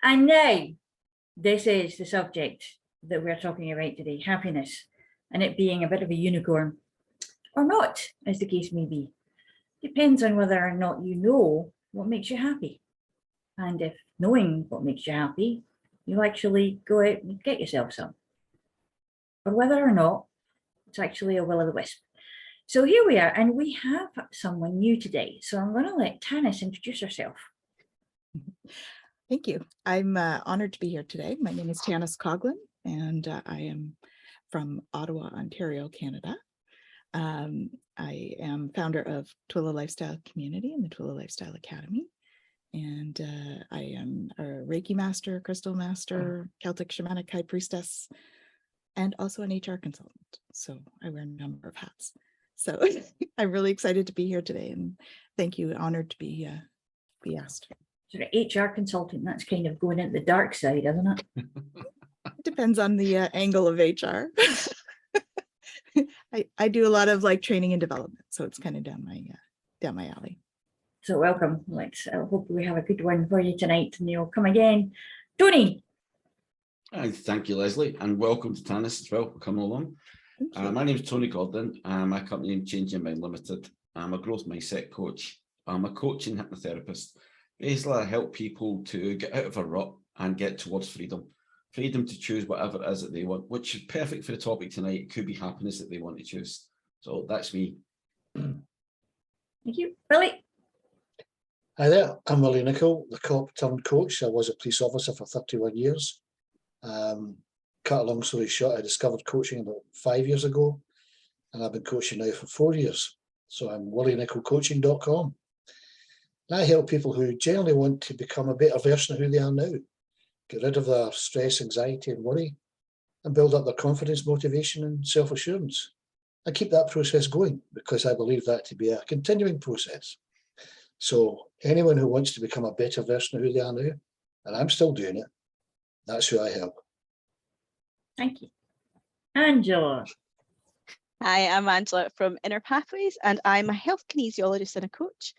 And now, this is the subject that we're talking about today, happiness, and it being a bit of a unicorn, or not, as the case may be. Depends on whether or not you know what makes you happy. And if knowing what makes you happy, you actually go out and get yourself some. Or whether or not it's actually a will-o'-the-wisp. So here we are, and we have someone new today. So I'm going to let Tanys introduce herself. Thank you. I'm honored to be here today. My name is Tanys Coughlan, and I am from Ottawa, Ontario, Canada. I am founder of Twila Lifestyle Community and the Twila Lifestyle Academy. And I am a Reiki master, crystal master, Celtic shamanic high priestess, and also an HR consultant. So I wear a number of hats. So I'm really excited to be here today, and thank you. Honored to be asked. Sort of HR consultant, that's kind of going into the dark side, isn't it? It depends on the angle of HR. I do a lot of like training and development, so it's kind of down my alley. So welcome. Let's hope we have a good one for you tonight, and you'll come again. Tony. Thank you, Leslie, and welcome to Tanys as well for coming along. My name is Tony Coughlan. My company name Changing Mind Limited. I'm a growth mindset coach. I'm a coach and hypnotherapist. Basically, I help people to get out of a rut and get towards freedom. Freedom to choose whatever it is that they want, which is perfect for the topic tonight. It could be happiness that they want to choose. So that's me. Thank you. Willie. Hi there, I'm Willie Nicol, the cop turned coach. I was a police officer for 31 years. Cut a long story short, I discovered coaching about 5 years ago, and I've been coaching now for 4 years. So I'm WillieNicolCoaching.com. And I help people who generally want to become a better version of who they are now, get rid of their stress, anxiety, and worry, and build up their confidence, motivation, and self-assurance. I keep that process going because I believe that to be a continuing process. So anyone who wants to become a better version of who they are now, and I'm still doing it, that's who I help. Thank you. Angela. Hi, I'm Angela from Inner Pathways, and I'm a health kinesiologist and a coach.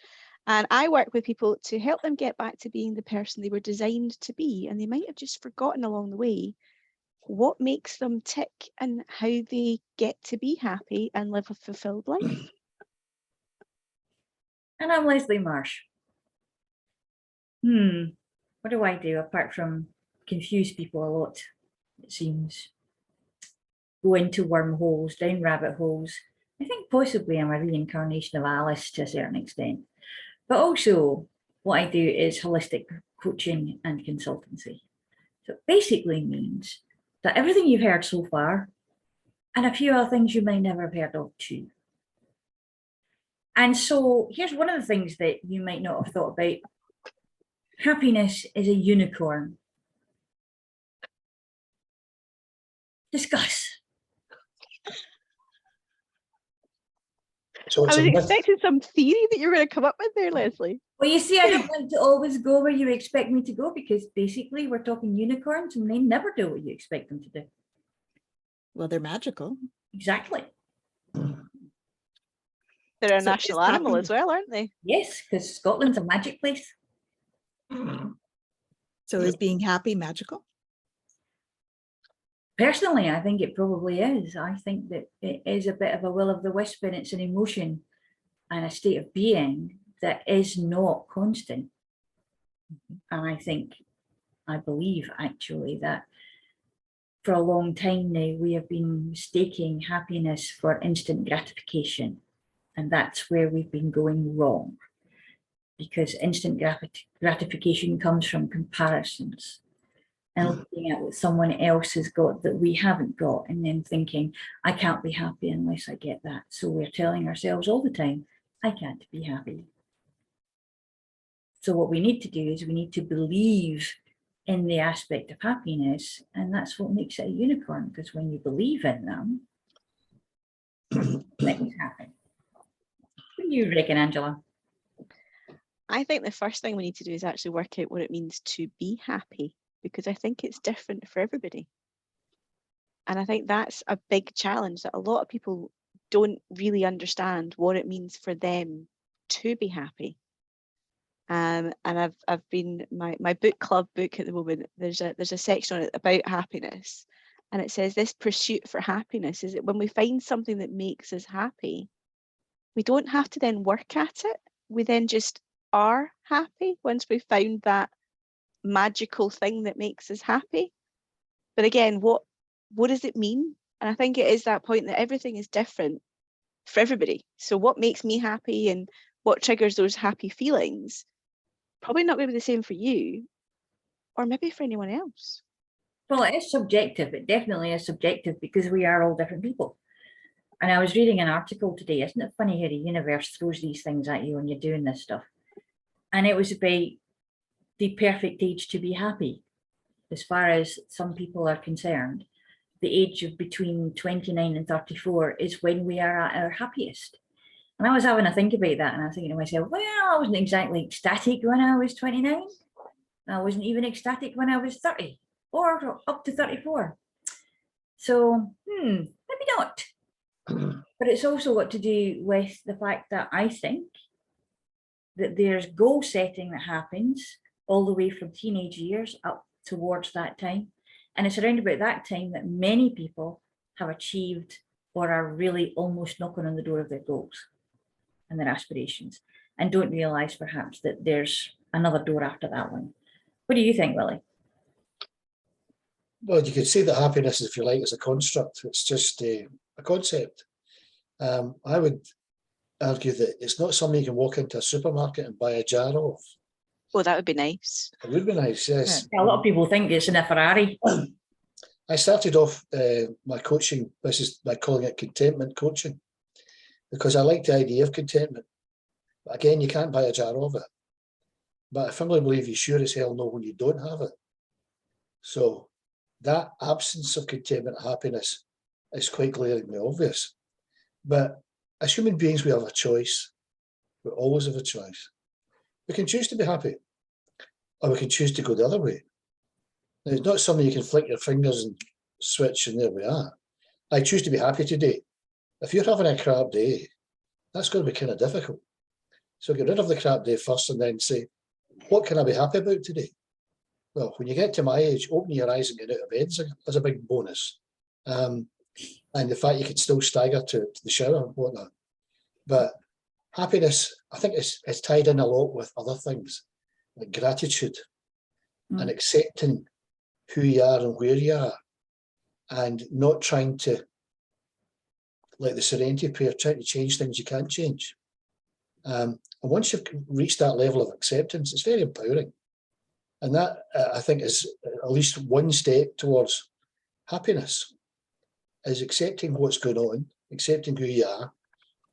And I work with people to help them get back to being the person they were designed to be. And they might have just forgotten along the way what makes them tick and how they get to be happy and live a fulfilled life. And I'm Leslie Marsh. What do I do apart from confuse people a lot, it seems? Go into wormholes, down rabbit holes. I think possibly I'm a reincarnation of Alice to a certain extent. But also what I do is holistic coaching and consultancy. So it basically means that everything you've heard so far and a few other things you may never have heard of too. And so here's one of the things that you might not have thought about. Happiness is a unicorn. Discuss. So I was expecting some theory that you were going to come up with there, Leslie. Well, you see, I don't like to always go where you expect me to go, because basically we're talking unicorns and they never do what you expect them to do. Well, they're magical. Exactly. They're a national animal as well, aren't they? Yes, because Scotland's a magic place. So is being happy magical? Personally, I think it probably is. I think that it is a bit of a will-o'-the-wisp, and it's an emotion and a state of being that is not constant. And I believe actually that for a long time now, we have been mistaking happiness for instant gratification. And that's where we've been going wrong, because instant gratification comes from comparisons and looking at what someone else has got that we haven't got, and then thinking, I can't be happy unless I get that. So we're telling ourselves all the time, I can't be happy. So what we need to do is we need to believe in the aspect of happiness, and that's what makes it a unicorn, because when you believe in them, things happen. What do you reckon, Angela? I think the first thing we need to do is actually work out what it means to be happy, because I think it's different for everybody. And I think that's a big challenge, that a lot of people don't really understand what it means for them to be happy. And I've been my book club book at the moment. There's a section on it about happiness, and it says this pursuit for happiness is that when we find something that makes us happy, we don't have to then work at it. We then just are happy once we've found that magical thing that makes us happy. But again, what does it mean? And I think it is that point that everything is different for everybody. So what makes me happy and what triggers those happy feelings, probably not going to be the same for you, or maybe for anyone else. Well, it is subjective. It definitely is subjective because we are all different people. And I was reading an article today. Isn't it funny how the universe throws these things at you when you're doing this stuff? And it was about the perfect age to be happy. As far as some people are concerned, the age of between 29 and 34 is when we are at our happiest. And I was having a think about that, and I was thinking to myself, well, I wasn't exactly ecstatic when I was 29. I wasn't even ecstatic when I was 30 or up to 34. So, maybe not. But it's also got to do with the fact that I think that there's goal setting that happens all the way from teenage years up towards that time. And it's around about that time that many people have achieved or are really almost knocking on the door of their goals and their aspirations and don't realise perhaps that there's another door after that one. What do you think, Willie? Well, you could say that happiness, if you like, is a construct. It's just a concept. I would argue that it's not something you can walk into a supermarket and buy a jar of. Well, that would be nice. It would be nice, yes. Yeah, a lot of people think it's in a Ferrari. I started off my coaching business by calling it contentment coaching because I like the idea of contentment. But again, you can't buy a jar of it. But I firmly believe you sure as hell know when you don't have it. So that absence of contentment and happiness is quite glaringly obvious. But as human beings, we have a choice. We always have a choice. We can choose to be happy, or we can choose to go the other way. Now, it's not something you can flick your fingers and switch, and there we are. I choose to be happy today. If you're having a crap day, that's going to be kind of difficult. So get rid of the crap day first and then say, what can I be happy about today? Well, when you get to my age, opening your eyes and getting out of bed is a big bonus. And the fact you can still stagger to the shower and whatnot. But happiness, I think it's tied in a lot with other things, like gratitude and accepting who you are and where you are, and not trying to, like the Serenity Prayer, trying to change things you can't change. And once you've reached that level of acceptance, it's very empowering. And that, I think, is at least one step towards happiness, is accepting what's going on, accepting who you are,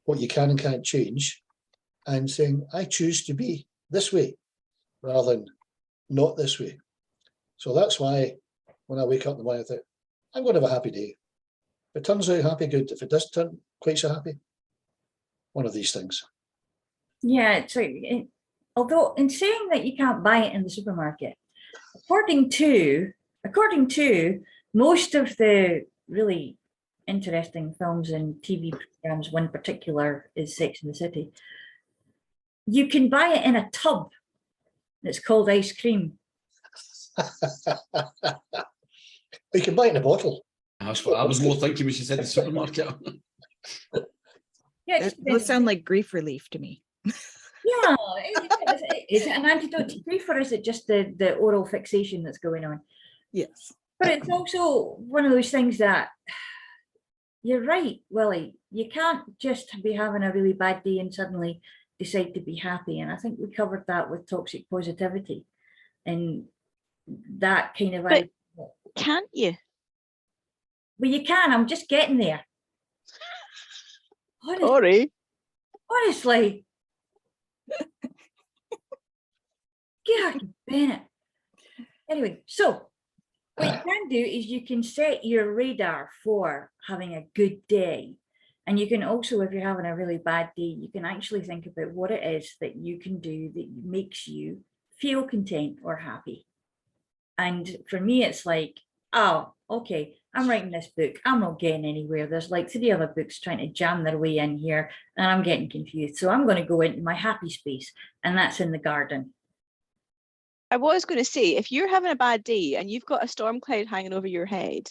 what you can and can't change, and saying, I choose to be this way rather than not this way. So that's why when I wake up in the morning, I think, I'm going to have a happy day. If it turns out happy, good. If it doesn't turn quite so happy, one of these things. Yeah, so although in saying that you can't buy it in the supermarket, according to most of the really interesting films and TV programs, one particular is Sex and the City, you can buy it in a tub that's called ice cream. You can buy it in a bottle. That's what I was more thinking when she said the supermarket. Yeah, Those sound like grief relief to me. yeah. Is it an antidote to grief, or is it just the oral fixation that's going on? Yes. But it's also one of those things that you're right, Willie. You can't just be having a really bad day and suddenly decide to be happy. And I think we covered that with toxic positivity and that kind of But idea. can't you? Well, you can. I'm just getting there. Sorry. Honestly. God, Bennett. Anyway, so what you can do is you can set your radar for having a good day. And you can also, if you're having a really bad day, you can actually think about what it is that you can do that makes you feel content or happy. And for me, it's like, oh, okay, I'm writing this book. I'm not getting anywhere. There's like 3 other books trying to jam their way in here and I'm getting confused. So I'm going to go into my happy space, and that's in the garden. I was going to say, if you're having a bad day and you've got a storm cloud hanging over your head,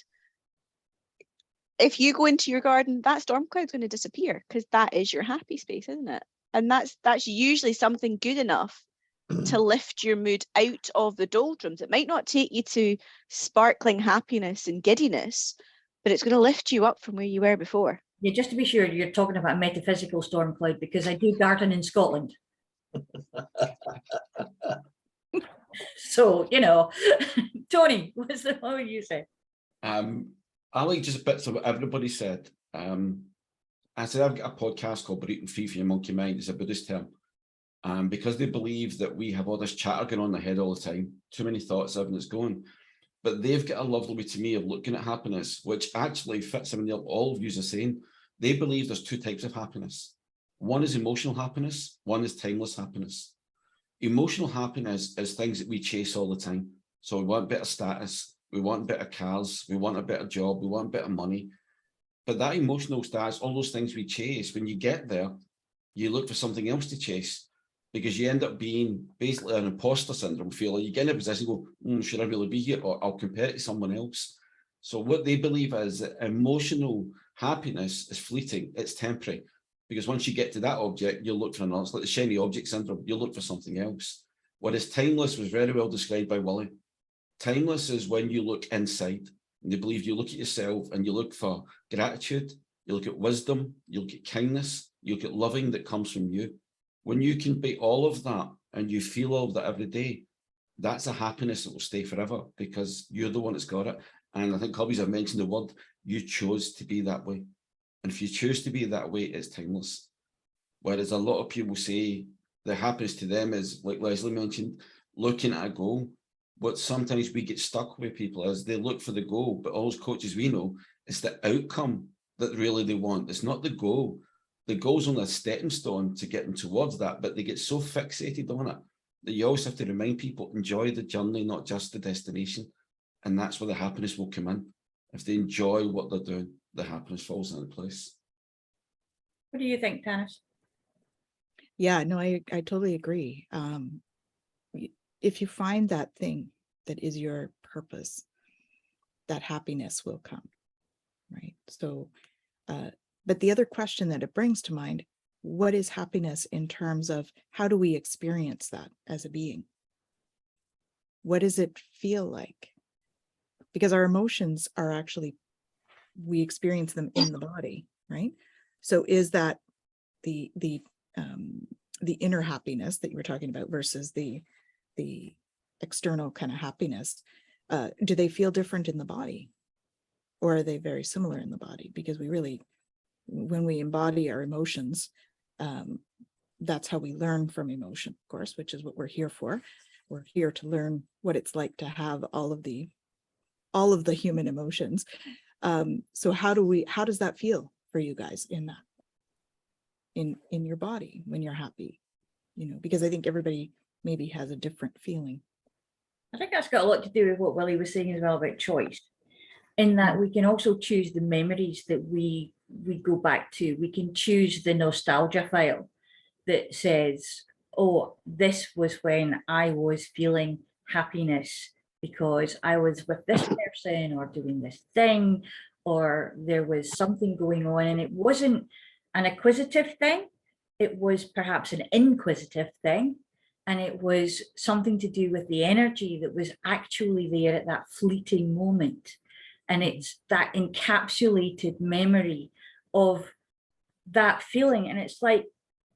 if you go into your garden, that storm cloud's going to disappear, because that is your happy space, isn't it? And that's usually something good enough to lift your mood out of the doldrums. It might not take you to sparkling happiness and giddiness, but it's going to lift you up from where you were before. Yeah, just to be sure, you're talking about a metaphysical storm cloud, because I do garden in Scotland. So, you know, Tony, what would you say? I like just bits of what everybody said. I said, I've got a podcast called Breathing Free for Your Monkey Mind. It's a Buddhist term. Because they believe that we have all this chatter going on in the head all the time, too many thoughts, everything's going. But they've got a lovely way to me of looking at happiness, which actually fits in what all of you are saying. They believe there's 2 types of happiness. One is emotional happiness, one is timeless happiness. Emotional happiness is things that we chase all the time. So we want better status, we want better cars, we want a better job, we want better money. But that emotional status, all those things we chase, when you get there, you look for something else to chase, because you end up being basically an imposter syndrome. Feel like you get in a position, go, should I really be here? Or I'll compare it to someone else. So what they believe is that emotional happiness is fleeting, it's temporary. Because once you get to that object, you'll look for another. It's like the shiny object syndrome, you'll look for something else. Whereas timeless was very well described by Willie. Timeless is when you look inside, and they believe you look at yourself and you look for gratitude, you look at wisdom, you look at kindness, you look at loving that comes from you. When you can be all of that and you feel all of that every day, that's a happiness that will stay forever, because you're the one that's got it. And I think hobbies have mentioned the word, you chose to be that way. And if you choose to be that way, it's timeless. Whereas a lot of people say the happiness to them is, like Leslie mentioned, looking at a goal. What sometimes we get stuck with people is they look for the goal, but all those coaches we know, it's the outcome that really they want. It's not the goal. The goal's only a stepping stone to get them towards that, but they get so fixated on it that you always have to remind people, enjoy the journey, not just the destination. And that's where the happiness will come in. If they enjoy what they're doing, the happiness falls into place. What do you think, Tanys? Yeah, no, I totally agree. If you find that thing that is your purpose, that happiness will come, right? So, but the other question that it brings to mind, what is happiness in terms of how do we experience that as a being? What does it feel like? Because our emotions are actually, we experience them in the body, right? So is that the inner happiness that you were talking about versus the external kind of happiness? Do they feel different in the body, or are they very similar in the body? Because we really, when we embody our emotions, that's how we learn from emotion, of course, which is what we're here for. We're here to learn what it's like to have all of the human emotions. So how does that feel for you guys in that, in your body when you're happy? You know, because I think everybody maybe has a different feeling. I think that's got a lot to do with what Willie was saying as well about choice, in that we can also choose the memories that we go back to. We can choose the nostalgia file that says, oh, this was when I was feeling happiness because I was with this person or doing this thing, or there was something going on, and it wasn't an acquisitive thing, it was perhaps an inquisitive thing, and it was something to do with the energy that was actually there at that fleeting moment. And it's that encapsulated memory of that feeling. And it's like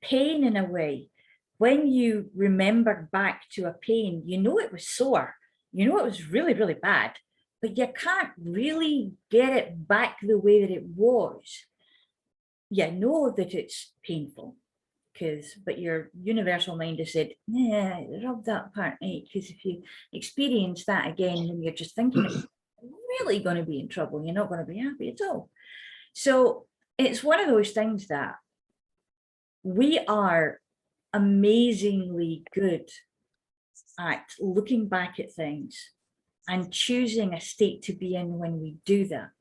pain in a way. When you remember back to a pain, you know it was sore, you know it was really, really bad, but you can't really get it back the way that it was. You know that it's painful, but your universal mind has said, yeah, rub that part out, because if you experience that again when you're just thinking it's really going to be in trouble, you're not going to be happy at all. So it's one of those things that we are amazingly good at looking back at things and choosing a state to be in when we do that.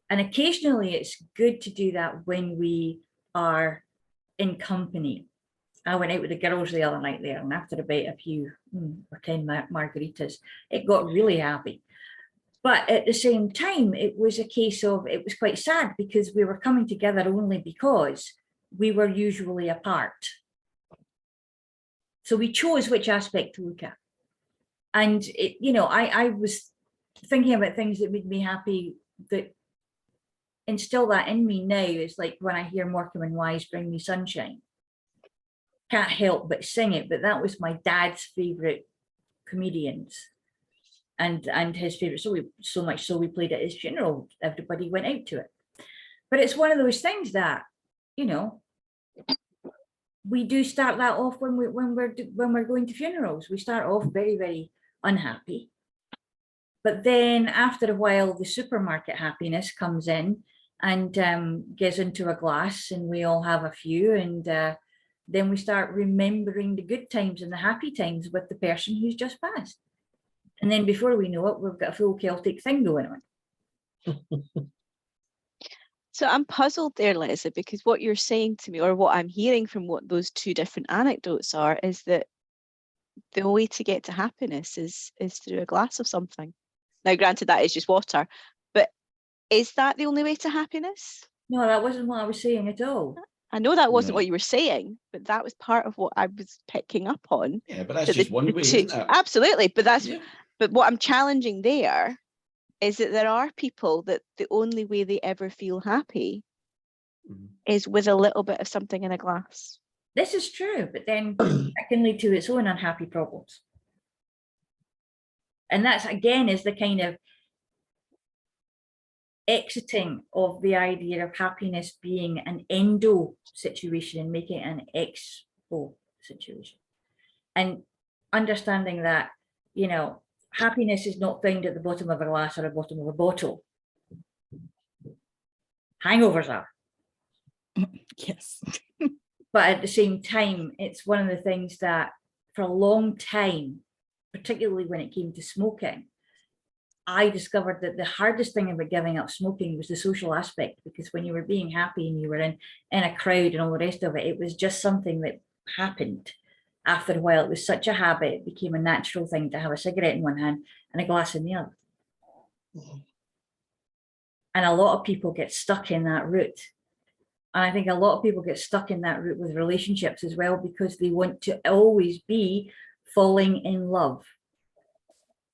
And occasionally it's good to do that when we are in company. I went out with the girls the other night there, and after about a few or 10 margaritas, it got really happy. But at the same time, it was a case of, it was quite sad because we were coming together only because we were usually apart. So we chose which aspect to look at. And, it, you know, I was thinking about things that made me happy, that instill that in me now. It's like when I hear Morecambe and Wise Bring Me Sunshine. Can't help but sing it, but that was my dad's favourite comedians. And his favourite, so much so we played at his funeral. Everybody went out to it. But it's one of those things that, you know, we do start that off when we're going to funerals. We start off very, very unhappy. But then after a while, the supermarket happiness comes in and gets into a glass, and we all have a few, and then we start remembering the good times and the happy times with the person who's just passed. And then before we know it, we've got a full Celtic thing going on. So I'm puzzled there, Leslie, because what you're saying to me, or what I'm hearing from what those two different anecdotes are, is that the way to get to happiness is through a glass of something. Now, granted, that is just water, but is that the only way to happiness? No, that wasn't what I was saying at all. I know that wasn't No. what you were saying, but that was part of what I was picking up on. Yeah, but that's just one way, isn't it? Absolutely, but that's Yeah. but what I'm challenging there is that there are people that the only way they ever feel happy is with a little bit of something in a glass. This is true, but then that can lead to its own unhappy problems. And that's, again, is the kind of exiting of the idea of happiness being an endo situation and making it an expo situation. And understanding that, you know, happiness is not found at the bottom of a glass or the bottom of a bottle. Hangovers are. Yes. But at the same time, it's one of the things that for a long time, particularly when it came to smoking, I discovered that the hardest thing about giving up smoking was the social aspect, because when you were being happy and you were in a crowd and all the rest of it, it was just something that happened. After a while, it was such a habit, it became a natural thing to have a cigarette in one hand and a glass in the other. And a lot of people get stuck in that route. And I think a lot of people get stuck in that route with relationships as well, because they want to always be falling in love,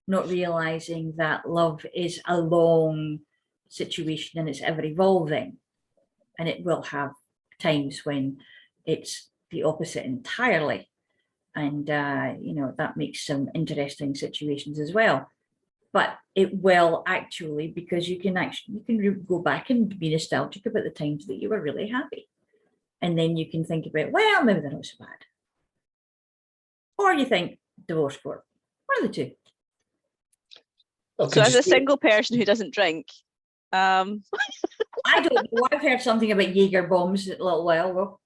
not realizing that love is a long situation and it's ever evolving. And it will have times when it's the opposite entirely. And, you know, that makes some interesting situations as well. But it will actually, because you can go back and be nostalgic about the times that you were really happy. And then you can think about, well, maybe they're not so bad. Or you think divorce court, one of the two. Well, So as a could you- single person who doesn't drink, I don't know, I've heard something about Jaeger bombs a little while ago.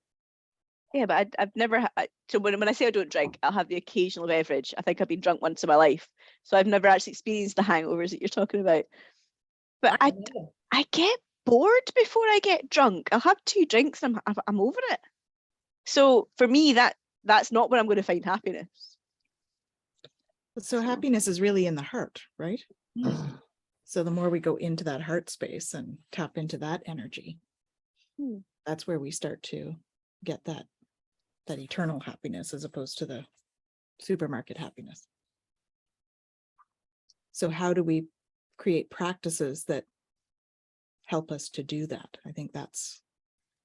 yeah, but I've never, so when I say I don't drink, I'll have the occasional beverage. I think I've been drunk once in my life. So I've never actually experienced the hangovers that you're talking about. But I get bored before I get drunk. I'll have 2 drinks and I'm over it. So for me, that's not where I'm going to find happiness. So happiness is really in the heart, right? So the more we go into that heart space and tap into that energy, that's where we start to get that eternal happiness as opposed to the supermarket happiness. So how do we create practices that help us to do that? I think that's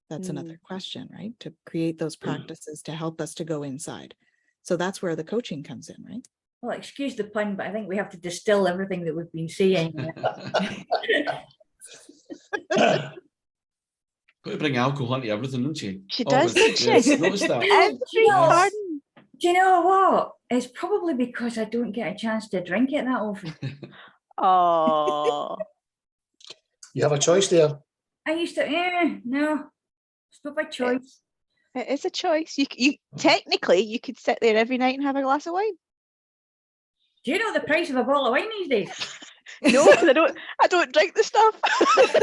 another question, right? To create those practices to help us to go inside. So that's where the coaching comes in, right? Well, excuse the pun, but I think we have to distill everything that we've been saying. Got to bring alcohol into everything, don't you? She does, Always. doesn't she? Yes, noticed that. Every Yes. garden. Do you know what? It's probably because I don't get a chance to drink it that often. Oh, You have a choice there. I used to, no, it's not by choice. it is a choice. You technically you could sit there every night and have a glass of wine. Do you know the price of a bottle of wine these days? No, because I don't drink the stuff. It's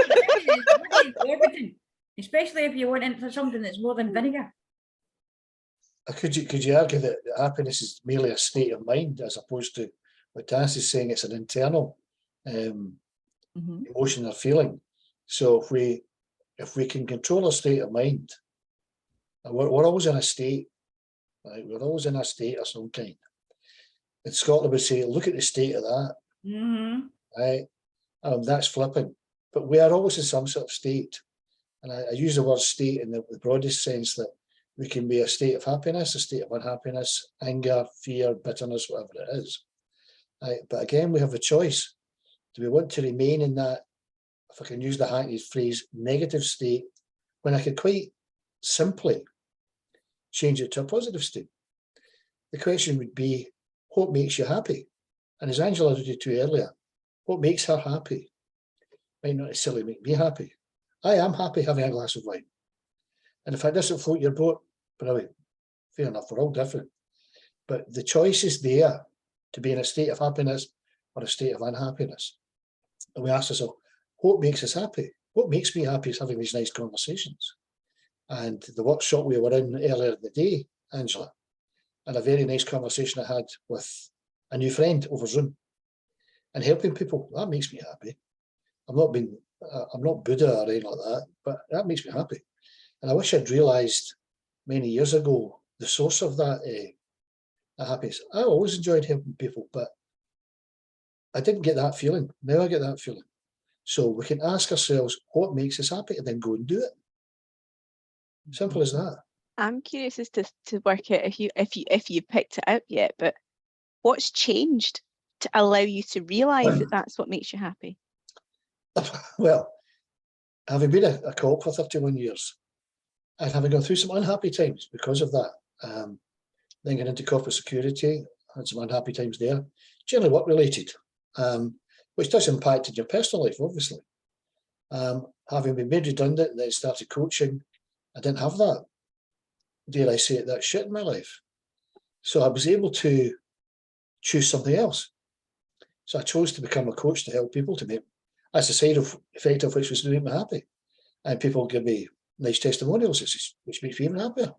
really exorbitant, especially if you went into something that's more than vinegar. Could you argue that happiness is merely a state of mind as opposed to what Tanys is saying, it's an internal emotion or feeling? So if we can control our state of mind, and we're always in a state, right? We're always in a state of some kind. In Scotland would say, look at the state of that, right? That's flippant, but we are always in some sort of state. And I use the word state in the broadest sense that we can be a state of happiness, a state of unhappiness, anger, fear, bitterness, whatever it is. Right? But again, we have a choice. Do we want to remain in that, if I can use the hackneyed phrase, negative state, when I could quite simply change it to a positive state? The question would be, what makes you happy? And as Angela alluded to earlier, what makes her happy might not necessarily make me happy. I am happy having a glass of wine. And if it doesn't float your boat, brilliant. Fair enough, we're all different. But the choice is there to be in a state of happiness or a state of unhappiness. And we ask ourselves, what makes us happy? What makes me happy is having these nice conversations. And the workshop we were in earlier in the day, Angela, and a very nice conversation I had with a new friend over Zoom, and helping people, that makes me happy. I'm not Buddha or anything like that, but that makes me happy. And I wish I'd realised many years ago the source of that happiness. I always enjoyed helping people, but I didn't get that feeling. Now I get that feeling. So we can ask ourselves what makes us happy and then go and do it. Simple as that. I'm curious as to work out if you picked it up yet, but what's changed to allow you to realise that that's what makes you happy? Well, having been a co-op for 31 years, and having gone through some unhappy times because of that, then getting into corporate security, had some unhappy times there, generally work related, which does impact in your personal life, obviously. Having been made redundant and then started coaching, I didn't have that, dare I say it, that shit in my life. So I was able to choose something else. So I chose to become a coach to help people, to make, that's the side effect of which was to make me happy. And people give me nice testimonials, which makes me even happier.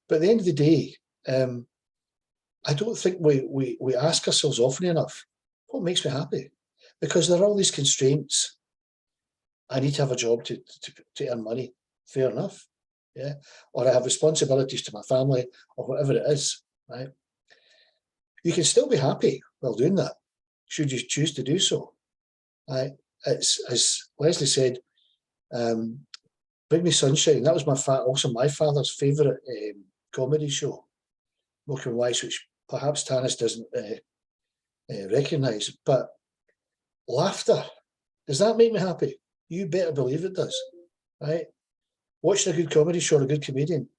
But at the end of the day, I don't think we ask ourselves often enough, what makes me happy? Because there are all these constraints. I need to have a job to earn money. Fair enough. Yeah. Or I have responsibilities to my family or whatever it is, right? You can still be happy while doing that, should you choose to do so. Right? It's, as Leslie said, Bring Me Sunshine. That was also my father's favourite comedy show, Morecambe and Wise, which perhaps Tanys doesn't recognise. But laughter, does that make me happy? You better believe it does, right? Watching a good comedy show or a good comedian.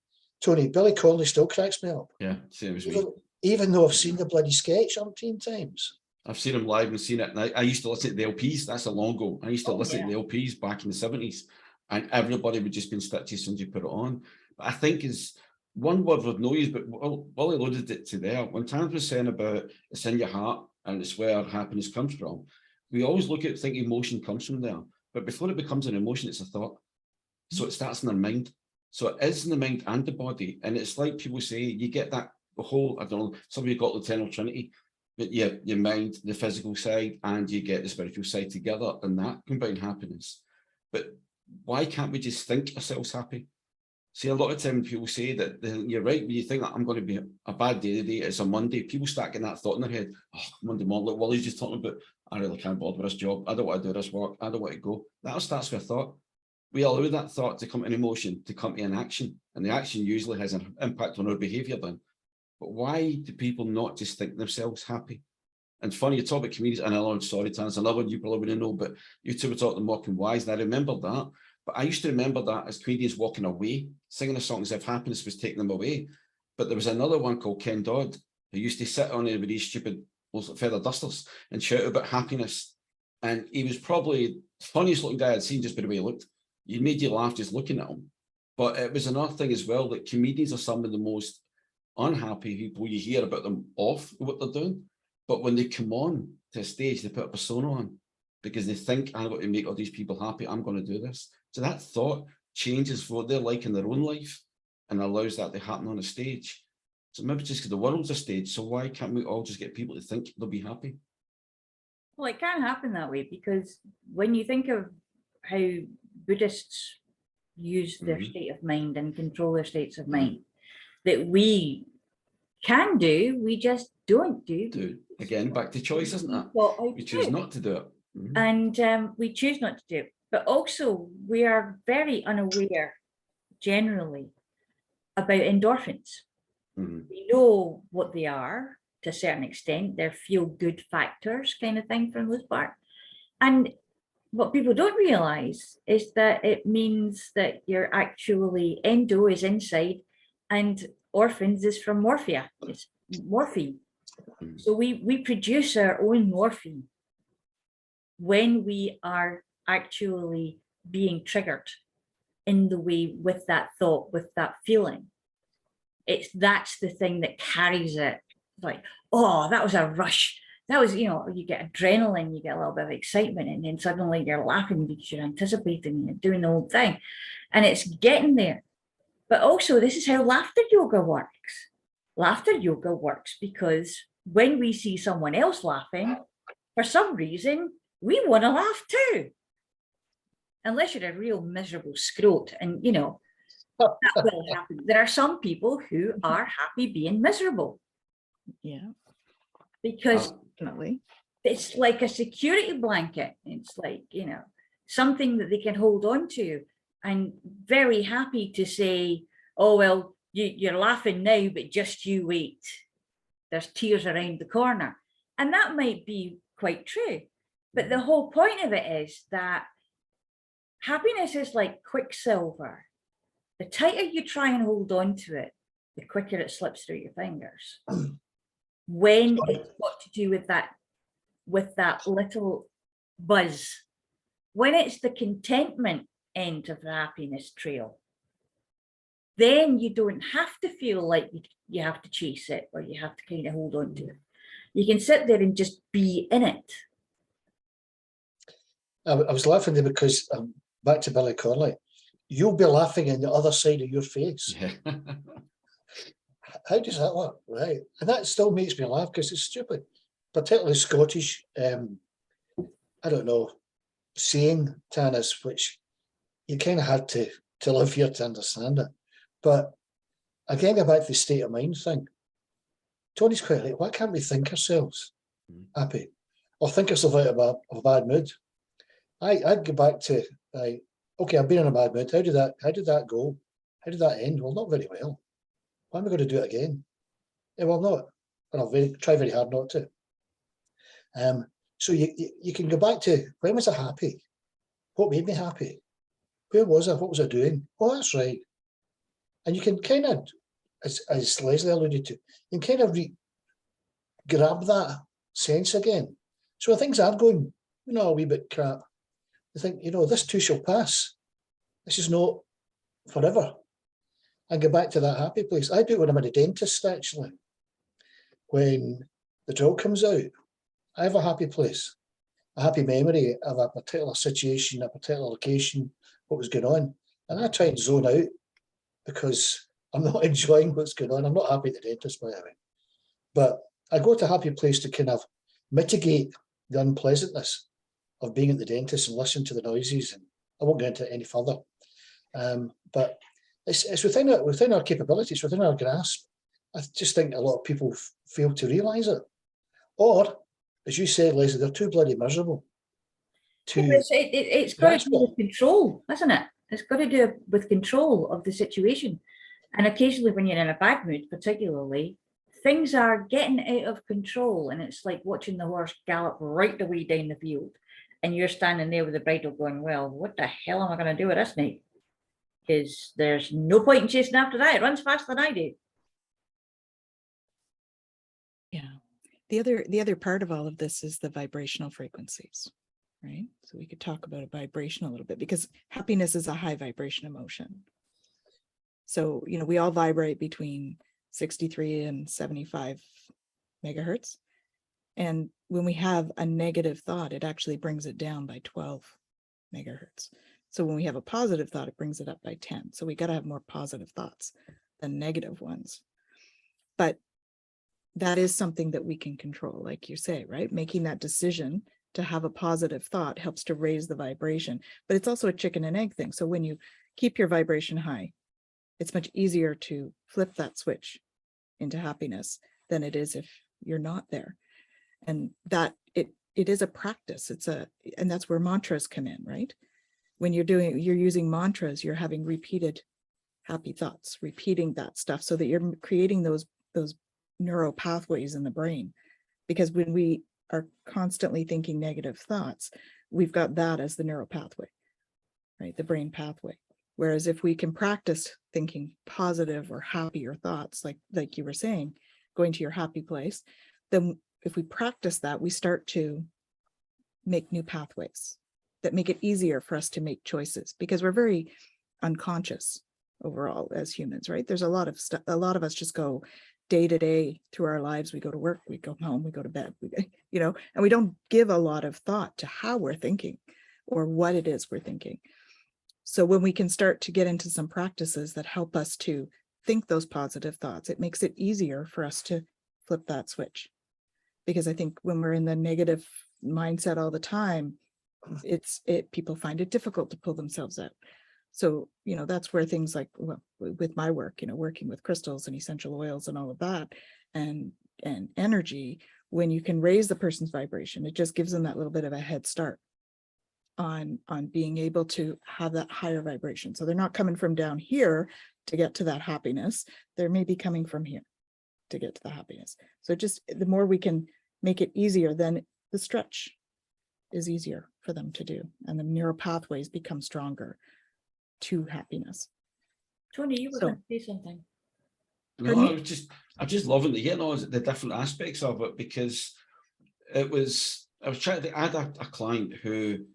Tony, Billy Connolly still cracks me up. Yeah, same as me. Even though I've seen the bloody sketch umpteen times. I've seen him live and seen it. And I used to listen to the LPs. That's a long ago. I used to listen to the LPs back in the 70s, and everybody would just be in stitches as soon as you put it on. But I think is one word with no use, but Willie alluded it to there. When Tanys was saying about it's in your heart and it's where happiness comes from, we always think emotion comes from there. But before it becomes an emotion, it's a thought. So it starts in our mind. So it is in the mind and the body. And it's like people say, you get that whole, I don't know, some of you got the eternal trinity, but your mind, the physical side, and you get the spiritual side together, and that combine happiness. But why can't we just think ourselves happy? See, a lot of time people say that you're right, when you think that I'm going to be a bad day today, it's a Monday, people start getting that thought in their head, oh, Monday morning, like Willie's just talking about, I really can't bother with this job, I don't want to do this work, I don't want to go. That starts with a thought. We allow that thought to come to an emotion, to come to an action, and the action usually has an impact on our behaviour then. But why do people not just think themselves happy? And funny, you talk about comedians, and I'm sorry, Tanys, another one you probably wouldn't know, but you two were talking Morecambe and Wise, and I remember that. But I used to remember that as comedians walking away, singing a song as if happiness was taking them away. But there was another one called Ken Dodd, who used to sit on there with these stupid feather dusters and shout about happiness. And he was probably the funniest looking guy I'd seen just by the way he looked. You made you laugh just looking at him. But it was another thing as well, that comedians are some of the most unhappy people. You hear about them off what they're doing. But when they come on to a stage, they put a persona on. because they think I'm going to make all these people happy. I'm going to do this. So that thought changes what they're like in their own life and allows that to happen on a stage. So maybe just because the world's a stage, so why can't we all just get people to think they'll be happy? Well, it can happen that way, because when you think of how Buddhists use their state of mind and control their states of mind, that we can do, we just don't do. Again, back to choice, isn't it? We choose not to do it. And we choose not to do it. But also, we are very unaware, generally, about endorphins. We know what they are to a certain extent. They're feel-good factors kind of thing for the most part. And what people don't realize is that it means that you're actually, endo is inside and orphans is from morphia. It's morphine. So we produce our own morphine when we are actually being triggered in the way with that thought, with that feeling. That's the thing that carries it. Like, oh, that was a rush. That was, you know, you get adrenaline, you get a little bit of excitement, and then suddenly you're laughing because you're anticipating, you're doing the whole thing, and it's getting there. But also, this is how laughter yoga works. Laughter yoga works because when we see someone else laughing, for some reason, we want to laugh too. Unless you're a real miserable scrote, and you know, that will happen. There are some people who are happy being miserable. Yeah. Because Definitely. it's like a security blanket. It's like, you know, something that they can hold on to, and very happy to say, oh, well, you're laughing now, but just you wait. There's tears around the corner. And that might be quite true. But the whole point of it is that happiness is like quicksilver. The tighter you try and hold on to it, the quicker it slips through your fingers. When it's got to do with that little buzz, when it's the contentment end of the happiness trail, then you don't have to feel like you have to chase it or you have to kind of hold on to it. You can sit there and just be in it. I was laughing there because back to Billy Connolly, you'll be laughing in the other side of your face. Yeah. How does that work? Right. And that still makes me laugh because it's stupid, particularly Scottish, I don't know, saying, Tanys, which you kind of had to live here to understand it. But again, go back to the state of mind thing. Tony's quite like, why can't we think ourselves happy or think ourselves out of a bad mood? I'd go back to, okay, I've been in a bad mood. How did that go? How did that end? Well, not very well. Why am I going to do it again? Yeah, well, not. And I'll try very hard not to. So you can go back to, when was I happy? What made me happy? Where was I? What was I doing? Oh, that's right. And you can kind of, as Leslie alluded to, you can kind of grab that sense again. So when things are going, you know, a wee bit crap, you think, you know, this too shall pass. This is not forever. And go back to that happy place. I do it when I'm at a dentist, actually. When the drill comes out, I have a happy place, a happy memory of a particular situation, a particular location, what was going on. And I try and zone out because I'm not enjoying what's going on. I'm not happy at the dentist, by the way. But I go to a happy place to kind of mitigate the unpleasantness of being at the dentist and listen to the noises. And I won't go into it any further. But it's within our capabilities, within our grasp. I just think a lot of people fail to realise it. Or, as you said, Leslie, they're too bloody miserable. It's got to do with control, hasn't it? It's got to do with control of the situation. And occasionally when you're in a bad mood, particularly, things are getting out of control. And it's like watching the horse gallop right the way down the field. And you're standing there with the bridle going, well, what the hell am I going to do with this night? Because there's no point in chasing after that. It runs faster than I do. Yeah. The other part of all of this is the vibrational frequencies, right? So we could talk about a vibration a little bit because happiness is a high vibration emotion. So, you know, we all vibrate between 63 and 75 megahertz. And when we have a negative thought, it actually brings it down by 12 megahertz. So when we have a positive thought, it brings it up by 10. So we got to have more positive thoughts than negative ones. But that is something that we can control, like you say, right? Making that decision to have a positive thought helps to raise the vibration, but it's also a chicken and egg thing. So when you keep your vibration high, it's much easier to flip that switch into happiness than it is if you're not there. And that it is a practice. And that's where mantras come in, right? When you're using mantras, you're having repeated happy thoughts, repeating that stuff so that you're creating those neural pathways in the brain. Because when we are constantly thinking negative thoughts, we've got that as the neural pathway, right? The brain pathway. Whereas if we can practice thinking positive or happier thoughts, like you were saying, going to your happy place, then if we practice that, we start to make new pathways that make it easier for us to make choices, because we're very unconscious overall as humans, right? There's a lot of stuff, a lot of us just go day to day through our lives. We go to work, we go home, we go to bed, and we don't give a lot of thought to how we're thinking or what it is we're thinking. So when we can start to get into some practices that help us to think those positive thoughts, it makes it easier for us to flip that switch. Because I think when we're in the negative mindset all the time, people find it difficult to pull themselves out. So, that's where things like, well, with my work, working with crystals and essential oils and all of that, and energy, when you can raise the person's vibration, it just gives them that little bit of a head start on being able to have that higher vibration. So they're not coming from down here to get to that happiness. They're maybe coming from here to get to the happiness. So just the more we can make it easier, then the stretch is easier for them to do. And the neural pathways become stronger to happiness. Tony, you were So- going to say something. No, Pardon me? I'm just loving to hear the different aspects of it, because I was trying to add a client who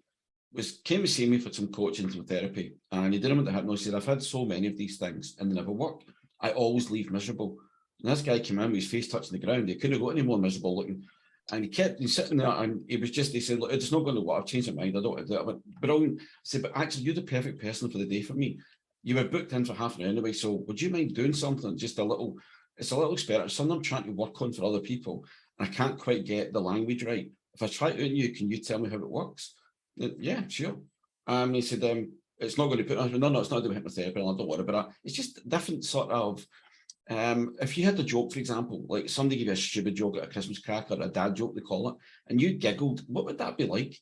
came to see me for some coaching, some therapy, and he didn't want to hypnosis. He said, I've had so many of these things and they never work. I always leave miserable. And this guy came in with his face touching the ground. He couldn't go any more miserable looking. And he kept sitting there, and he said, look, it's not going to work. I've changed my mind. I don't want to do it. I went, brilliant. I said, but actually, you're the perfect person for the day for me. You were booked in for half an hour anyway. So would you mind doing something? Just it's a little experiment. Something I'm trying to work on for other people. And I can't quite get the language right. If I try it on you, can you tell me how it works? Yeah, sure. He said, it's not going to put, I said, no, it's not doing hypnotherapy, and I don't worry about it. It's just different sort of, if you had a joke, for example, like somebody gave you a stupid joke at a Christmas cracker, or a dad joke, they call it, and you giggled, what would that be like?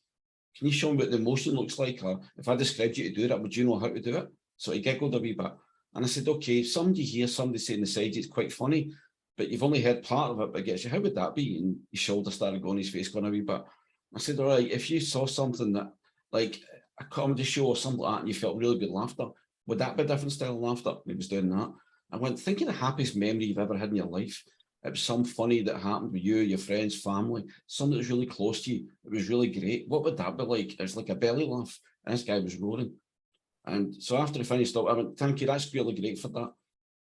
Can you show me what the emotion looks like? Or if I described you to do that, would you know how to do it? So he giggled a wee bit. And I said, okay, if somebody hears somebody saying the side, it's quite funny, but you've only heard part of it, but gets you, how would that be? And his shoulder started going, his face going a wee bit. I said, all right, if you saw something that, like a comedy show or something like that, and you felt really good laughter, would that be a different style of laughter? And he was doing that. I went, think of the happiest memory you've ever had in your life. It was some funny that happened with you, your friends, family, something that was really close to you. It was really great. What would that be like? It was like a belly laugh. And this guy was roaring. And so after he finished up, I went, thank you, that's really great for that.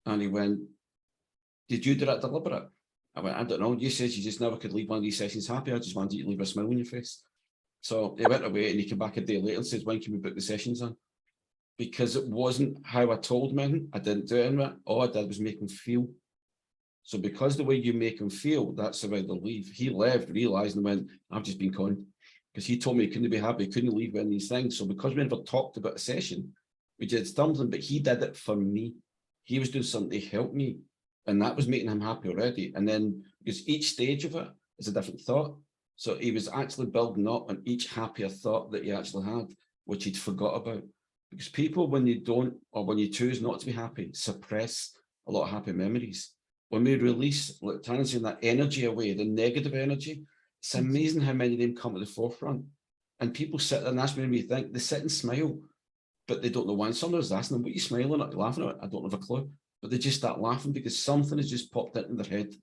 And he went, did you do that deliberate? I went, I don't know. You said you just never could leave one of these sessions happy. I just wanted you to leave a smile on your face. So he went away, and he came back a day later and says, when can we book the sessions on? Because it wasn't how I told him. I didn't do it anyway. All I did was make him feel. So because the way you make him feel, that's the way they'll leave. He left, realised, and went, I've just been conned. Because he told me he couldn't be happy, he couldn't leave one of these things. So because we never talked about a session, we did something, but he did it for me. He was doing something to help me. And that was making him happy already. And then, because each stage of it is a different thought. So he was actually building up on each happier thought that he actually had, which he'd forgot about. Because people, when you don't, or when you choose not to be happy, suppress a lot of happy memories. When we release, like Tanys saying, that energy away, the negative energy, it's amazing how many of them come to the forefront. And people sit there, and that's when we think, they sit and smile, but they don't know why. And somebody's asking them, what are you smiling at, laughing at? I don't have a clue. But they just start laughing because something has just popped into their head.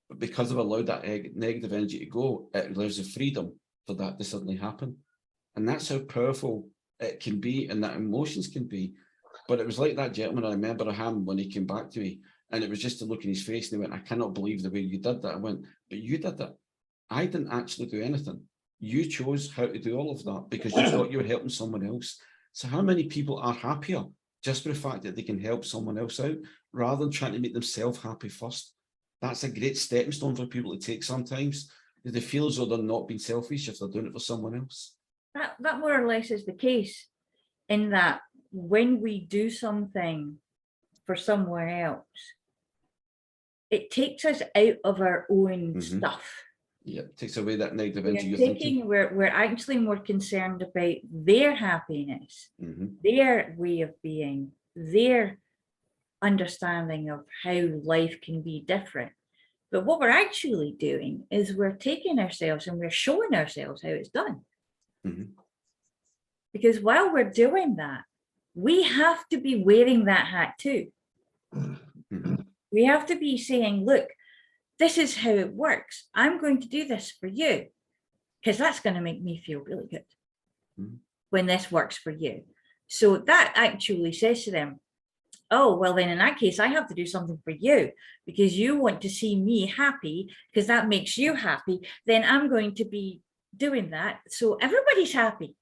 But because they've allowed that negative energy to go, it allows the freedom for that to suddenly happen. And that's how powerful it can be, and that emotions can be. But it was like that gentleman, I remember him when he came back to me, and it was just to look in his face, and he went, I cannot believe the way you did that. I went, but you did that. I didn't actually do anything. You chose how to do all of that because you thought you were helping someone else. So how many people are happier just for the fact that they can help someone else out rather than trying to make themselves happy first? That's a great stepping stone for people to take sometimes. They feel as though they're not being selfish if they're doing it for someone else. That more or less is the case, in that when we do something for someone else, it takes us out of our own stuff. Yeah, it takes away that negative energy. We're actually more concerned about their happiness, their way of being, their understanding of how life can be different. But what we're actually doing is we're taking ourselves and we're showing ourselves how it's done. Because while we're doing that, we have to be wearing that hat too. We have to be saying, look, this is how it works. I'm going to do this for you because that's going to make me feel really good when this works for you. So that actually says to them, oh, well, then in that case, I have to do something for you because you want to see me happy because that makes you happy. Then I'm going to be doing that. So everybody's happy.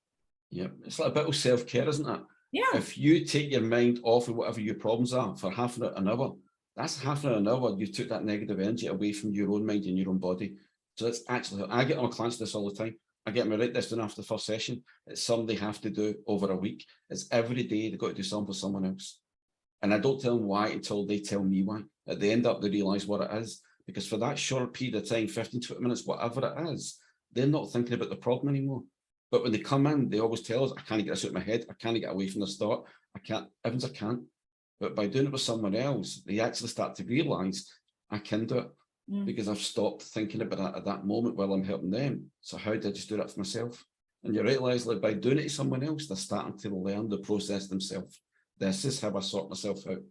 Yeah, it's like a bit of self-care, isn't it? Yeah. If you take your mind off of whatever your problems are for half an hour, that's half an hour you took that negative energy away from your own mind and your own body. So it's actually, I get on clients this all the time. I get me write this down after the first session. It's something they have to do over a week. It's every day they've got to do something for someone else. And I don't tell them why until they tell me why. At the end up, they realize what it is. Because for that short period of time, 15, 20 minutes, whatever it is, they're not thinking about the problem anymore. But when they come in, they always tell us, I can't get this out of my head. I can't get away from the start. I can't, Evans, I can't. But by doing it with someone else, they actually start to realize I can do it because I've stopped thinking about it at that moment while I'm helping them. So how did I just do that for myself? And you realise, like, by doing it to someone else, they're starting to learn the process themselves. This is how I sort myself out.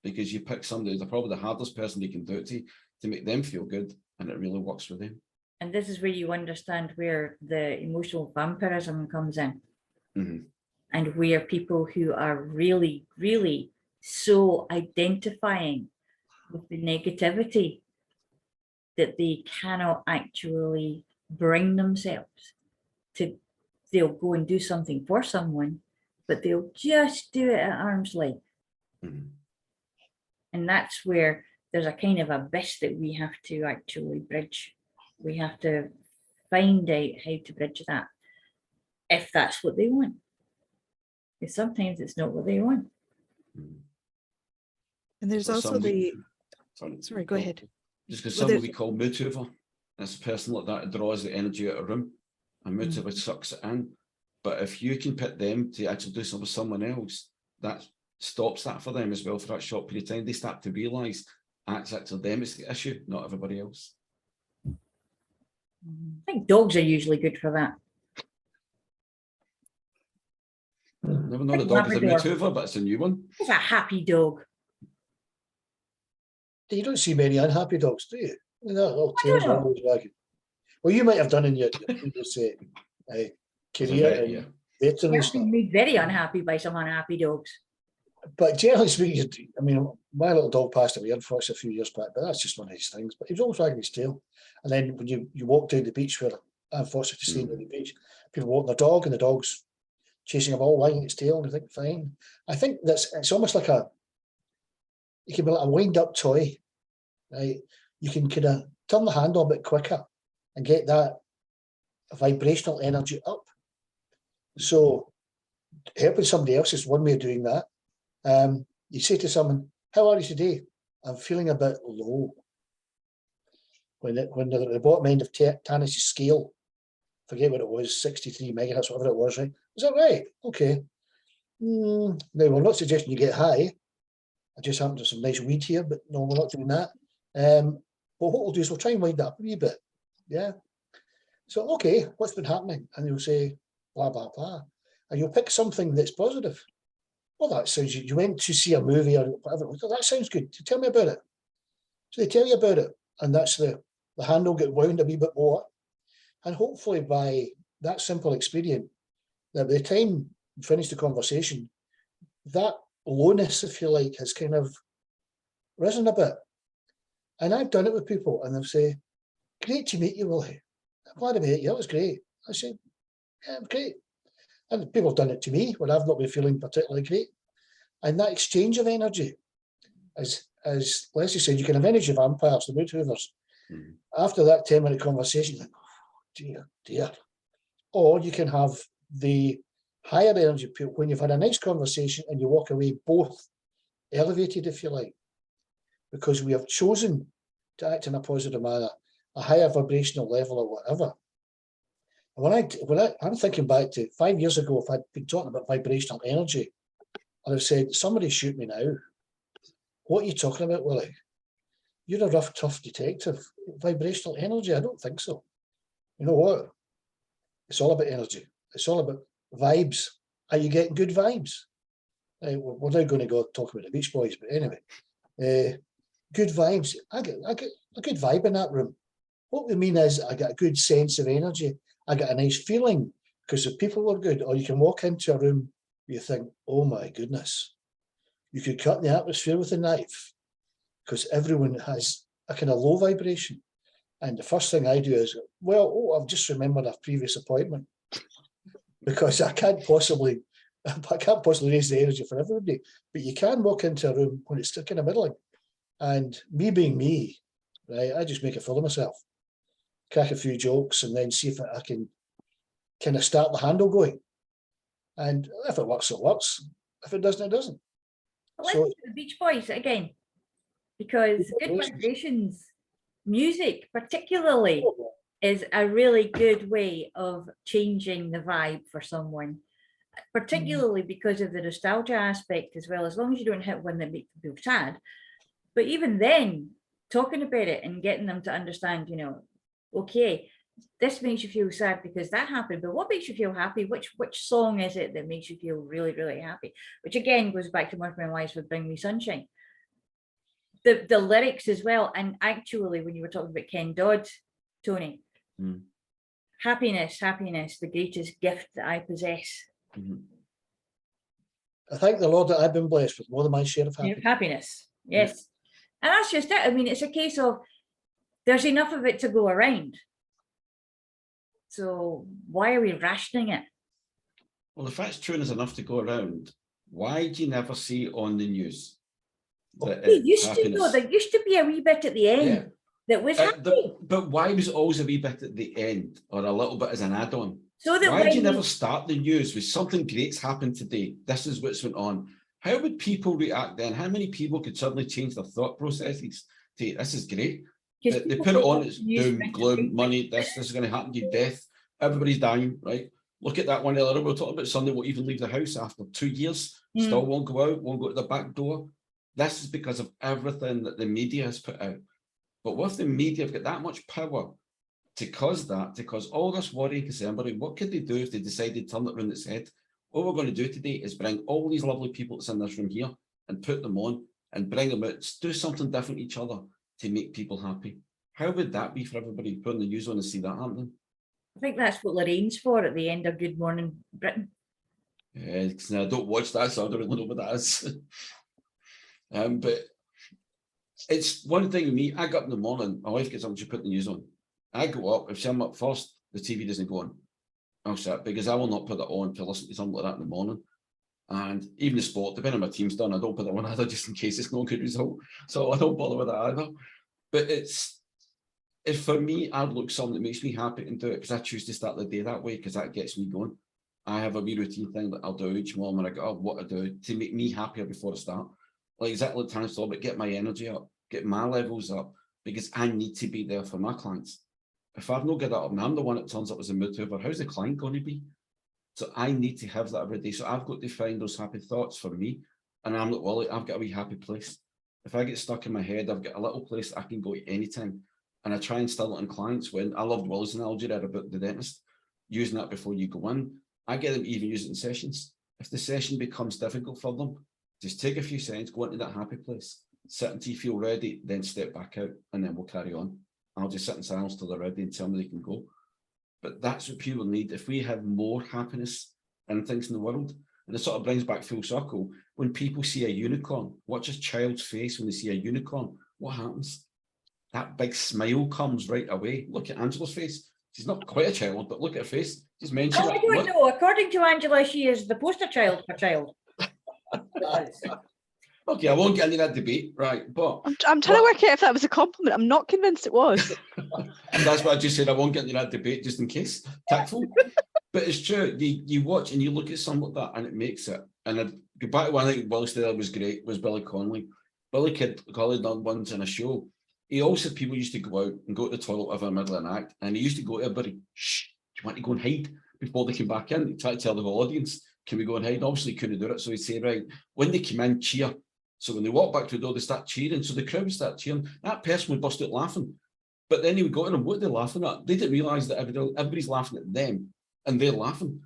Because you pick somebody who's probably the hardest person they can do it to make them feel good, and it really works for them. And this is where you understand where the emotional vampirism comes in. And where people who are really, really so identifying with the negativity that they cannot actually bring themselves to, they'll go and do something for someone, but they'll just do it at arm's length. And that's where there's a kind of abyss that we have to actually bridge. We have to find out how to bridge that, if that's what they want. Because sometimes it's not what they want. And there's So also somebody- the, sorry, go ahead. Just because Well, somebody we call mood hoover, that's a person like that draws the energy out of a room, and mood hoover sucks it in. But if you can put them to actually do something with someone else, that stops that for them as well for that short period of time. They start to realise actually them it's the issue, not everybody else. I think dogs are usually good for that. Never known a dog is a mood hoover, but it's a new one. It's a happy dog. You don't see many unhappy dogs, do you? No, all I don't tails are know. always wagging. Well, you might have done in your previous As a career vet, and yeah. veterinary I've stuff. been made very unhappy by some unhappy dogs. But generally speaking, I mean, my little dog passed away unfortunately a few years back, but that's just one of these things. But he was always wagging his tail. And then when you walk down the beach, where I'm fortunate to stay near the beach, people walk their dog and the dog's chasing a ball, wagging its tail, and I think, fine. I think it's almost like it can be like a wind-up toy, right? You can kind of turn the handle a bit quicker and get that vibrational energy up. So helping somebody else is one way of doing that. You say to someone, how are you today? I'm feeling a bit low. When they're at the bottom end of Tanys scale, forget what it was, 63 megahertz, whatever it was, right? Is that right? Okay. Now, we're not suggesting you get high. I just happen to have some nice weed here, but no, we're not doing that. But what we'll do is we'll try and wind up a wee bit. Yeah. So, okay, what's been happening? And you'll say, blah, blah, blah. And you'll pick something that's positive. Well, that sounds, you went to see a movie or whatever. Well, that sounds good. Tell me about it. So they tell you about it. And that's the handle get wound a wee bit more. And hopefully by that simple experience, that by the time you finish the conversation, that lowness, if you like, has kind of risen a bit. And I've done it with people and they'll say, great to meet you, Willie. I'm glad about it. Yeah, it was great. I said, yeah, it was great. And people have done it to me when I've not been feeling particularly great. And that exchange of energy, as Leslie said, you can have energy vampires, the mood hoovers. Mhm. After that 10-minute conversation, like, oh, dear. Or you can have the higher energy people when you've had a nice conversation and you walk away both elevated, if you like, because we have chosen to act in a positive manner, a higher vibrational level or whatever. And I'm thinking back to 5 years ago, if I'd been talking about vibrational energy, I'd have said, somebody shoot me now. What are you talking about, Willie? You're a rough, tough detective. Vibrational energy? I don't think so. You know what? It's all about energy. It's all about vibes. Are you getting good vibes? We're now going to go talk about the Beach Boys, but anyway, good vibes. I get a good vibe in that room. What we mean is I get a good sense of energy. I get a nice feeling because the people were good. Or you can walk into a room where you think, oh my goodness, you could cut the atmosphere with a knife because everyone has a kind of low vibration. And the first thing I do is, well, I've just remembered a previous appointment because I can't possibly raise the energy for everybody. But you can walk into a room when it's kind of middling. And me being me, right, I just make a fool of myself, crack a few jokes, and then see if I can kind of start the handle going. And if it works, it works. If it doesn't, it doesn't. Let's So do the Beach Boys again, because good vibrations, music particularly, is a really good way of changing the vibe for someone, particularly because of the nostalgia aspect as well, as long as you don't hit one that makes them feel sad. But even then, talking about it and getting them to understand, you know, okay, this makes you feel sad because that happened, but what makes you feel happy? Which song is it that makes you feel really, really happy? Which again goes back to one of my lives with Bring Me Sunshine. The lyrics as well. And actually, when you were talking about Ken Dodd, Tony, happiness, the greatest gift that I possess. I thank the Lord that I've been blessed with more than my share of happiness. Happiness, yes. And that's just it. I mean, it's a case of there's enough of it to go around. So why are we rationing it? Well, if that's true and there's enough to go around, why do you never see on the news that There used happiness? there used to be a wee bit at the end that was happy. But why was it always a wee bit at the end or a little bit as an add-on? So that why do you never start the news with something great's happened today? This is what's went on. How would people react then? How many people could suddenly change their thought processes to this is great? They put it on, it's doom, gloom, money, this is going to happen to you, death. Everybody's dying, right? Look at that one earlier. We were talking about somebody will even leave the house after 2 years, still won't go out, won't go to the back door. This is because of everything that the media has put out. But what if the media have got that much power to cause all this worry and concern? What could they do if they decided to turn it around its head? What we're going to do today is bring all these lovely people that's in this room here and put them on and bring them out, do something different each other to make people happy. How would that be for everybody putting the news on and see that happening? I think that's what Lorraine's for at the end of Good Morning Britain. Yeah, because I don't watch that, so I don't really know what that is. But it's one thing with me. I get up in the morning, my wife gets up and she put the news on. I go up, if I'm up first, the TV doesn't go on. I'll sit because I will not put it on to listen to something like that in the morning. And even the sport, depending on my team's done, I don't put it on either just in case it's not a good result. So I don't bother with that either. But if for me, I'd look something that makes me happy and do it because I choose to start the day that way because that gets me going. I have a wee routine thing that I'll do each morning when I get up, what I do to make me happier before I start. Like exactly like Tanys said, but get my energy up, get my levels up because I need to be there for my clients. If I've not got that up and I'm the one that turns up as a mood hoover, how's the client going to be? So I need to have that every day. So I've got to find those happy thoughts for me. And I'm like, well, I've got a wee happy place. If I get stuck in my head, I've got a little place I can go to anytime. And I try and instill it in clients. When I loved Willie's analogy there about the dentist, using that before you go in. I get them to even use it in sessions. If the session becomes difficult for them, just take a few seconds, go into that happy place, sit until you feel ready, then step back out, and then we'll carry on. I'll just sit in silence till they're ready and tell me they can go. But that's what people need. If we have more happiness and things in the world, and it sort of brings back full circle, when people see a unicorn, watch a child's face when they see a unicorn, what happens? That big smile comes right away. Look at Angela's face. She's not quite a child, but look at her face. Just mention Well, I it. don't What? know. According to Angela, she is the poster child for child. Okay, I won't get into that debate, right? But I'm trying to work out if that was a compliment. I'm not convinced it was. that's what I just said. I won't get into that debate just in case. Tactful. But it's true. You watch and you look at something like that, and it makes it. And I go back to one I think Willie said was great was Billy Connolly. Billy Connolly done once in a show. He also said people used to go out and go to the toilet over the middle of an act, and he used to go to everybody, shh, do you want to go and hide before they came back in? He'd try to tell the whole audience, can we go and hide? Obviously, he couldn't do it. So he'd say, right, when they came in, cheer. So when they walk back to the door, they start cheering. So the crowd would start cheering. That person would bust out laughing. But then he would go to them, what are they laughing at? They didn't realise that everybody's laughing at them and they're laughing.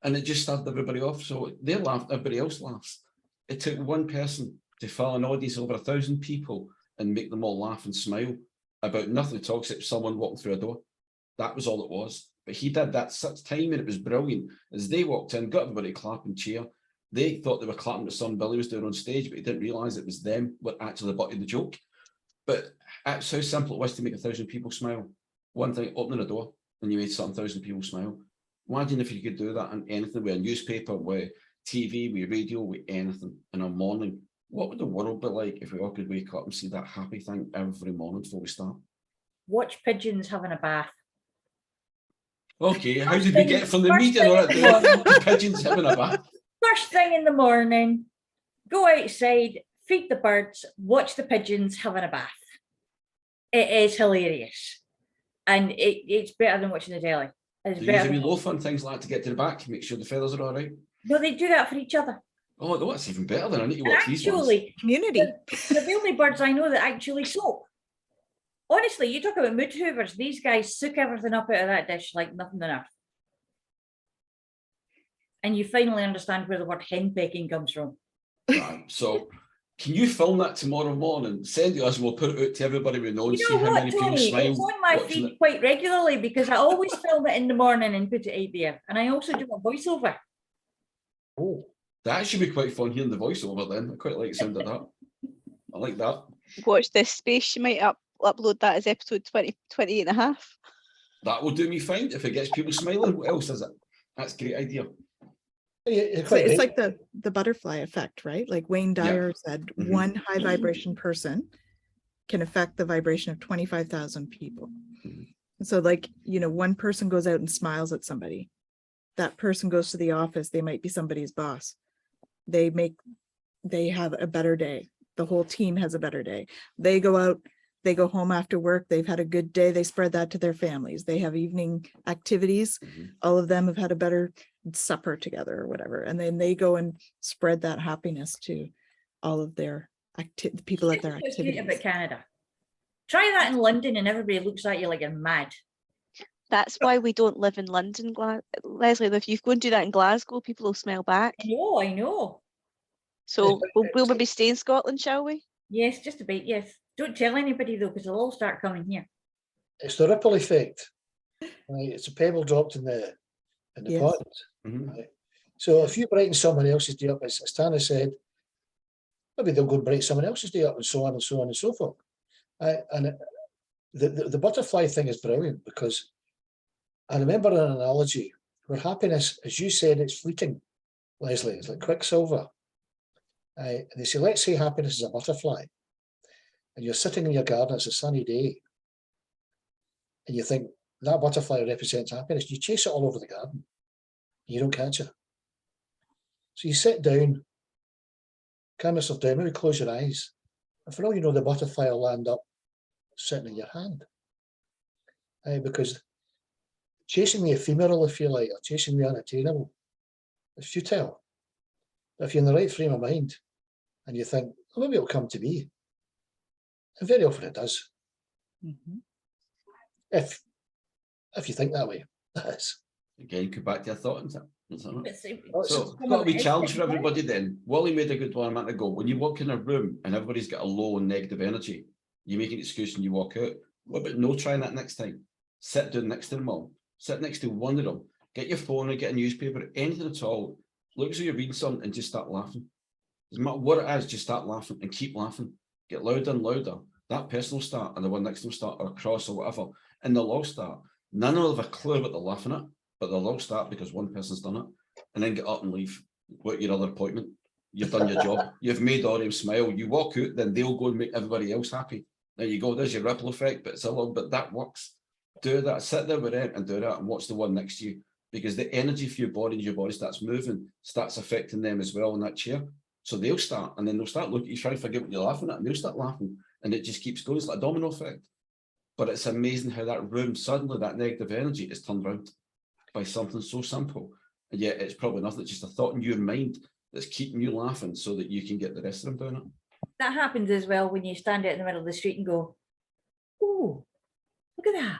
And it just started everybody off. So they laughed, everybody else laughs. It took one person to fill an audience of over 1,000 people and make them all laugh and smile about nothing at all except someone walking through a door. That was all it was. But he did that such time and it was brilliant. As they walked in, got everybody to clap and cheer. They thought they were clapping to something Billy was doing on stage, but he didn't realise it was them were actually the butt of the joke. But that's how simple it was to make 1,000 people smile. One thing, opening a door and you made some 1,000 people smile. Imagine if you could do that on anything, with a newspaper, with TV, with radio, with anything in a morning. What would the world be like if we all could wake up and see that happy thing every morning before we start? Watch pigeons having a bath. Okay, how did we get from the media to pigeons having a bath? First thing in the morning, go outside, feed the birds, watch the pigeons having a bath. It is hilarious. And it's better than watching the telly. It's Do you better use a than... wee loaf on things like that to get to the back, make sure the feathers are all right? No, they do that for each other. Oh, no, that's even better than I need to And watch these ones. actually, Community. they're the only birds I know that actually soak. Honestly, you talk about mood hoovers, these guys soak everything up out of that dish like nothing on earth. And you finally understand where the word henpecking comes from. Right, so can you film that tomorrow morning, send it to us, and we'll put it out to everybody we know and You see know how what, many people Tony? smile It's on my watching feed it. quite regularly because I always film it in the morning and put it out there. And I also do a voiceover. Oh, That should be quite fun hearing the voiceover then. I quite like the sound of that. I like that. Watch this space. You might upload that as episode 28 and a half. That will do me fine if it gets people smiling. What else is it? That's a great idea. you're So quite it's right. like the butterfly effect, right? Like Wayne Yeah. Dyer said, Mhm. one high vibration person can affect the vibration of 25,000 people. Mhm. So like, you know, one person goes out and smiles at somebody. That person goes to the office. They might be somebody's boss. They have a better day. The whole team has a better day. They go out, they go home after work. They've had a good day. They spread that to their families. They have evening activities. Mhm. All of them have had a better supper together or whatever. And then they go and spread that happiness to all of their people at their That's what's great about activities. Canada. Try that in London and everybody looks at you like you're mad. That's why we don't live in London, Leslie. If you go and do that in Glasgow, people will smile back. I know. So we'll maybe stay in Scotland, shall we? Yes, just a bit, yes. Don't tell anybody though, because they'll all start coming here. It's the ripple effect. Right? It's a pebble dropped in the Yes. pond. Mhm. Right? So if you brighten someone else's day up, as Tana said, maybe they'll go and brighten someone else's day up, and so on and so on and so forth. And the butterfly thing is brilliant because I remember an analogy where happiness, as you said, it's fleeting, Leslie. It's like quicksilver. And they say, let's say happiness is a butterfly, and you're sitting in your garden, it's a sunny day, and you think that butterfly represents happiness. You chase it all over the garden, and you don't catch it. So you sit down, calm yourself down, maybe close your eyes, and for all you know, the butterfly will land up sitting in your hand. Because chasing the ephemeral, if you like, or chasing the unattainable, is futile. But if you're in the right frame of mind and you think, oh, maybe it'll come to me, and very often it does. Mhm. If you think that way, that is. Again, come back to your thought. Isn't it? But So, got to be challenged for everybody then. Wally made a good one a minute ago. When you walk in a room and everybody's got a low and negative energy, you make an excuse and you walk out. What about no trying that next time? Sit down next to them all. Sit next to one of them. Get your phone or get a newspaper, anything at all. Look as though you're reading something and just start laughing. Doesn't matter what it is, just start laughing and keep laughing. Get louder and louder. That person will start and the one next to them start or across or whatever. And they'll all start. None of them have a clue what they're laughing at, but they'll all start because one person's done it, and then get up and leave. Go to your other appointment. You've done your job. You've made all them smile. You walk out, then they'll go and make everybody else happy. There you go. There's your ripple effect, but it's a little bit that works. Do that. Sit there with them and do that, and watch the one next to you, because the energy for your body starts moving, starts affecting them as well in that chair. So they'll start, and then they'll start looking at you, trying to forget what you're laughing at, and they'll start laughing, and it just keeps going. It's like a domino effect. But it's amazing how that room, suddenly that negative energy is turned around by something so simple. And yet it's probably nothing, it's just a thought in your mind that's keeping you laughing so that you can get the rest of them doing it. That happens as well when you stand out in the middle of the street and go, oh, look at that.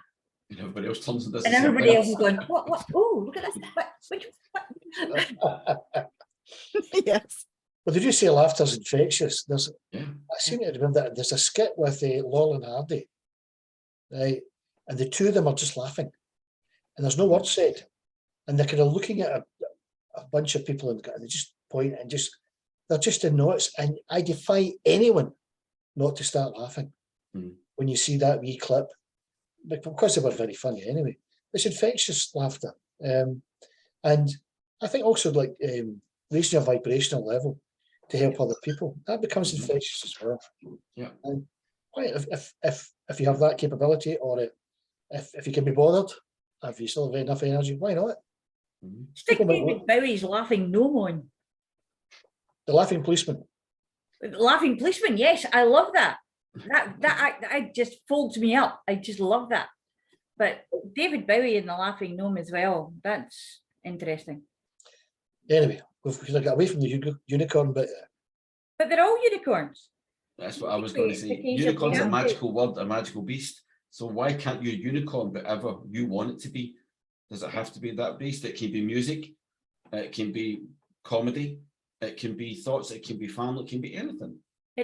And everybody else turns and does And the same everybody thing. else is going, what? Oh, look at this. What? Yes. Well, did you say laughter's infectious? There's, Yeah. I seem to remember that there's a skit with Laurel and Hardy, right? And the two of them are just laughing, and there's no word said, and they're kind of looking at a bunch of people and they just point and they're just in knots. And I defy anyone not to start laughing when you see that wee clip, because they were very funny anyway. It's infectious laughter, and I think also like raising your vibrational level to help other people, that becomes infectious as well. Yeah. And if you have that capability, or if you can be bothered, if you still have enough energy, why not? Stick David Bowie's Laughing Gnome on. The Laughing Policeman. Laughing Policeman, yes, I love that. That just folds me up. I just love that. But David Bowie and the Laughing Gnome as well, that's interesting. Anyway, we've got away from the unicorn, but they're all unicorns. That's what I was going to say. Unicorn's a magical word, a magical beast. So why can't your unicorn be whatever you want it to be? Does it have to be that beast? It can be music, it can be comedy, it can be thoughts, it can be family, it can be anything.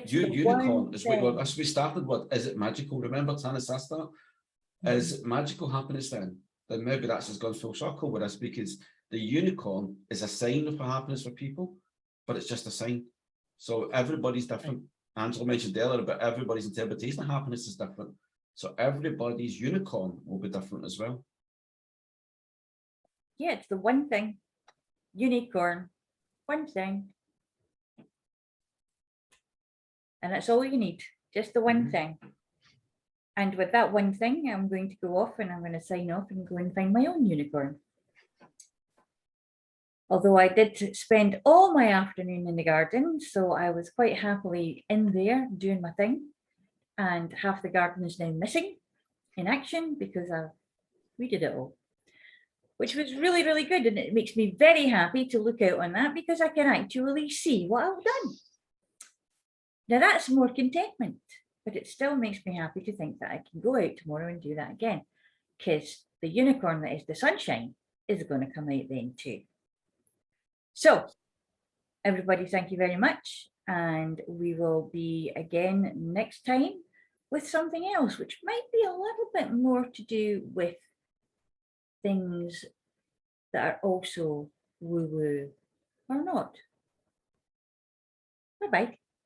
Your unicorn is what we started with. Is it magical? Remember, Tanys asked that. Is it magical happiness then? Then maybe that's just gone full circle with us, because the unicorn is a sign of happiness for people, but it's just a sign. So everybody's different. Angela mentioned earlier about everybody's interpretation of happiness is different. So everybody's unicorn will be different as well. Yeah, it's the one thing. Unicorn, one thing. And that's all you need, just the one thing. And with that one thing, I'm going to go off and I'm going to sign off and go and find my own unicorn. Although I did spend all my afternoon in the garden, so I was quite happily in there doing my thing. And half the garden is now missing in action because I've weeded it all, which was really, really good. And it makes me very happy to look out on that because I can actually see what I've done. Now that's more contentment, but it still makes me happy to think that I can go out tomorrow and do that again, because the unicorn that is the sunshine is going to come out then too. So everybody, thank you very much. And we will be again next time with something else, which might be a little bit more to do with things that are also woo-woo or not. Bye-bye.